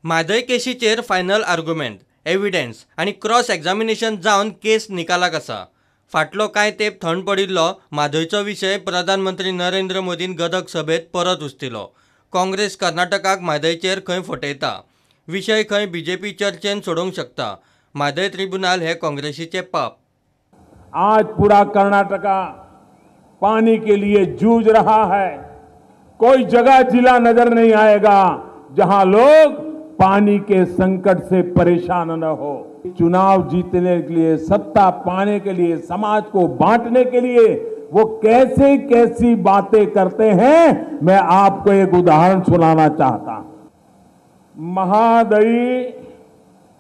Mhadei केशीचेर final argument, evidence आनी cross examination जावन case निकालाक आसा. फाटलो कांय तेंप थंड पडिल्लो म्हादयचो विशय प्रधानमंत्री नरेंद्र मोदीन गदक सभेत परत उस्तिलो. काँग्रेस कर्नाटकाक म्हादयचेर खंय फटयता, विशय खंय बीजेपी चर्चेन सोडोवंक शकता. म्हादय ट्रिब्युनल हे काँग्रेसीचे पाप. आज पूरा कर्नाटका पानी के लिए जूझ रहा है. कोई जगह जिला नजर नहीं आएगा जहां लोग पानी के संकट से परेशान न हो. चुनाव जीतने के लिए, सत्ता पाने के लिए, समाज को बांटने के लिए वो कैसे कैसी बातें करते हैं, मैं आपको एक उदाहरण सुनाना चाहता हूं. महादयी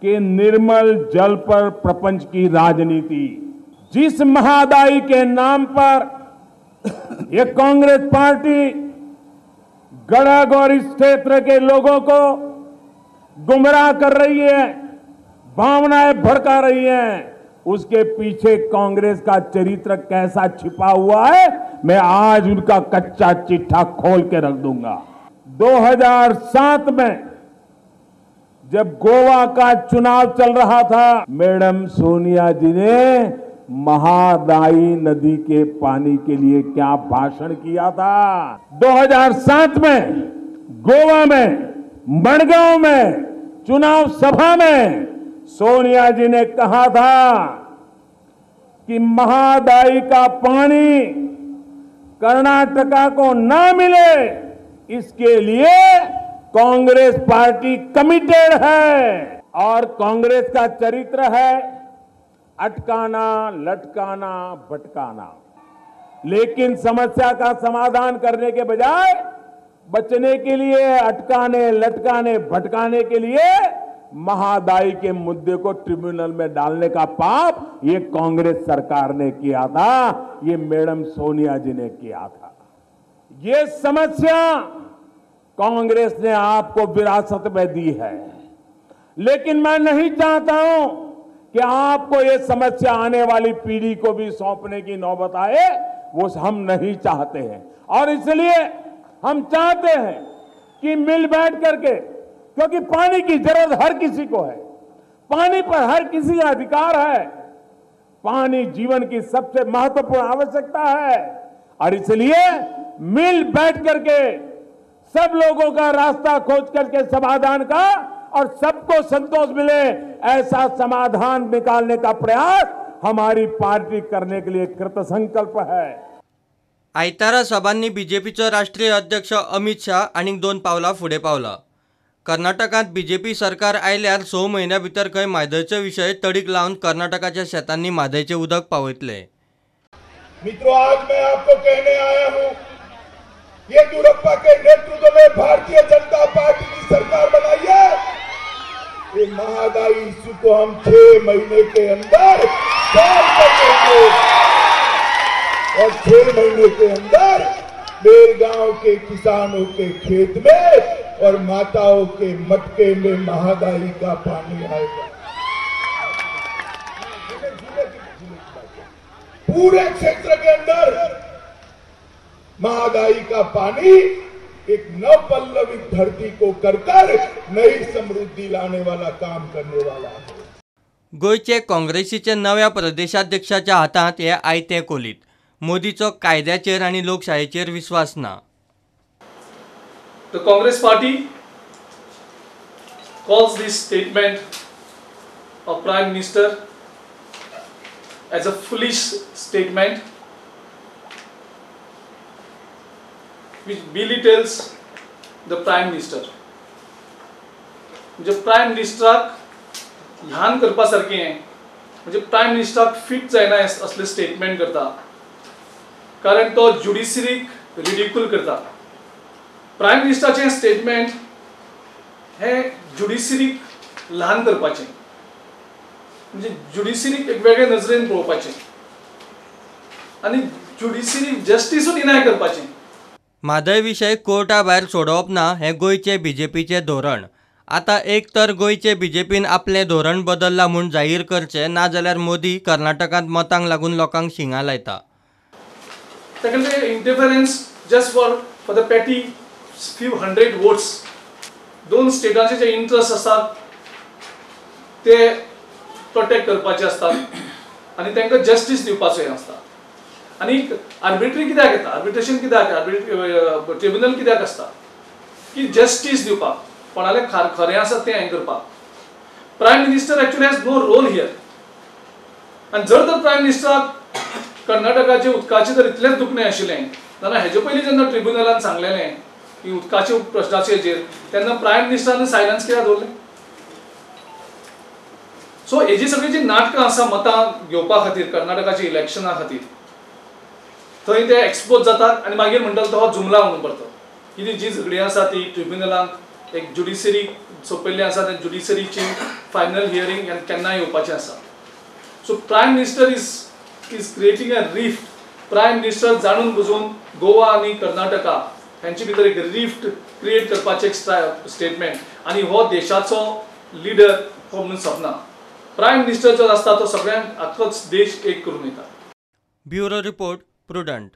के निर्मल जल पर प्रपंच की राजनीति, जिस महादायी के नाम पर ये कांग्रेस पार्टी गढ़ और इस क्षेत्र के लोगों को गुमराह कर रही है, भावनाएं भड़का रही हैं, उसके पीछे कांग्रेस का चरित्र कैसा छिपा हुआ है, मैं आज उनका कच्चा चिट्ठा खोल के रख दूंगा. 2007 में जब गोवा का चुनाव चल रहा था, मैडम सोनिया जी ने महादायी नदी के पानी के लिए क्या भाषण किया था. 2007 में गोवा में मडगांव में चुनाव सभा में सोनिया जी ने कहा था कि महादायी का पानी कर्नाटका को ना मिले, इसके लिए कांग्रेस पार्टी कमिटेड है. और कांग्रेस का चरित्र है अटकाना, लटकाना, भटकाना. लेकिन समस्या का समाधान करने के बजाय बचने के लिए, अटकाने, लटकाने, भटकाने के लिए महादायी के मुद्दे को ट्रिब्यूनल में डालने का पाप ये कांग्रेस सरकार ने किया था, ये मैडम सोनिया जी ने किया था. ये समस्या कांग्रेस ने आपको विरासत में दी है, लेकिन मैं नहीं चाहता हूं कि आपको ये समस्या आने वाली पीढ़ी को भी सौंपने की नौबत आए. वो हम नहीं चाहते हैं और इसलिए हम चाहते हैं कि मिल बैठ करके, क्योंकि पानी की जरूरत हर किसी को है, पानी पर हर किसी का अधिकार है, पानी जीवन की सबसे महत्वपूर्ण आवश्यकता है. और इसलिए मिल बैठ करके सब लोगों का रास्ता खोज करके समाधान का और सबको संतोष मिले, ऐसा समाधान निकालने का प्रयास हमारी पार्टी करने के लिए कृतसंकल्प है. आयतारा सभांनी बीजेपीचो राष्ट्रीय अध्यक्ष अमित शाह आनीक 2 पावलां फुडें पावला. कर्नाटकांत बीजेपी सरकार आयल्यार 6 म्हयन्या भितर खंय म्हादयचो विशय तडीक लावन कर्नाटकाच्या शेतांनी म्हादयचें उदक पावयतले. मित्रों, आज मैं आपको कहने आया हूं, येदियुरप्पा के नेतृत्व में भारतीय जनता पार्टी की सरकार बनाई है. ये महादायी इश्यू को हम 6 महीने के अंदर सॉल्व कर देंगे और 6 महीने के अंदर बेलगांव के किसानों के खेत में और माताओं के मटके में महादायी का पानी आएगा. पूरे क्षेत्र के अंदर महादायी का पानी एक नवपल्लवित धरती को कर नई समृद्धि लाने वाला काम करने वाला है. गोयचे काँग्रेसीचे नव्या प्रदेशाध्यक्षाच्या हातांत हे आयते कोलीत. मोदीचो कायद्याचेर आनी लोकशायेचेर विश्वास ना. The Congress party calls this statement of Prime Minister as a foolish statement which belittles the Prime Minister. म्हणजे प्रायम मिनिस्टराक ल्हान करपा सारकें म्हणजे प्रायम मिनिस्टराक फिट जायना असले स्टेटमेंट करता, कारण तो ज्युडिशरीक रिडिक्यूल करता. प्रायम मिनिस्टराचें स्टेटमेंट हे ज्युडिशरीक ल्हान करपाचें, म्हणजे ज्युडिशरीक एक वेगळे नजरेन पळोवपाचें आनी ज्युडिशरीक जस्टिसूच डिनाय करपाचें. म्हादय विशय कोर्टा भायर सोडोवप ना हें गोंयचे बीजेपीचें धोरण. आतां एक तर गोंयचे बीजेपीन आपलें धोरण बदल्लां म्हूण जाहीर करचें, नाजाल्यार मोदी कर्नाटकांत मतांक लागून लोकांक शिंगा लायता. Secondly, interference just for the petty few hundred votes दोन स्टेटांचे जे इंटरेस्ट असतात ते प्रोटेक्ट करपाचे असतात आनी तांकां जस्टीस दिवपाचो हें आसता. आनी आर्बिट्री कित्याक येता, आर्बिट्रेशन कित्याक, ट्रिब्युनल कित्याक आसता की जस्टीस दिवपाक, कोणालें खरें आसा तें हें करपाक. Prime minister actually has no role here. आनी जर तर प्रायम मिनिस्टराक कर्नाटकाचे उदकाचें जर इतलेंच दुखणें आशिल्लें जाल्यार हेजे पयलीं जेन्ना ट्रिब्युनलान सांगलेलें की उदकाच्या प्रश्नाचेर तेन्ना प्रायम मिनिस्टरान सायलन्स कित्याक दवरलें. सो हेजी सगळी जी नाटकां आसा मतां घेवपा खातीर कर्नाटकाच्या इलेक्शना खातीर थंय ते एक्सपोज जातात आनी मागीर म्हणटात तो जुमला म्हणून पडतो. कितें जी झगडी आसा ती ट्रिब्युनलांक एक ज्युडिशरी सोंपयल्ली आसा, त्या ज्युडिशरीची फायनल हियरींग केन्नाय येवपाचें आसा. So prime minister is creating a rift. Prime minister जाणून बुजून गोवा आनी कर्नाटका हांचे भितर एक रिफ्ट क्रिएट करपाचें एक स्टेटमेंट. आनी हो देशाचो लिडर हो म्हणून सपना. प्रायम मिनिस्टर जो आसता तो सगळ्यांक आख्खोच देश एक करून येता. Bureau report prudent.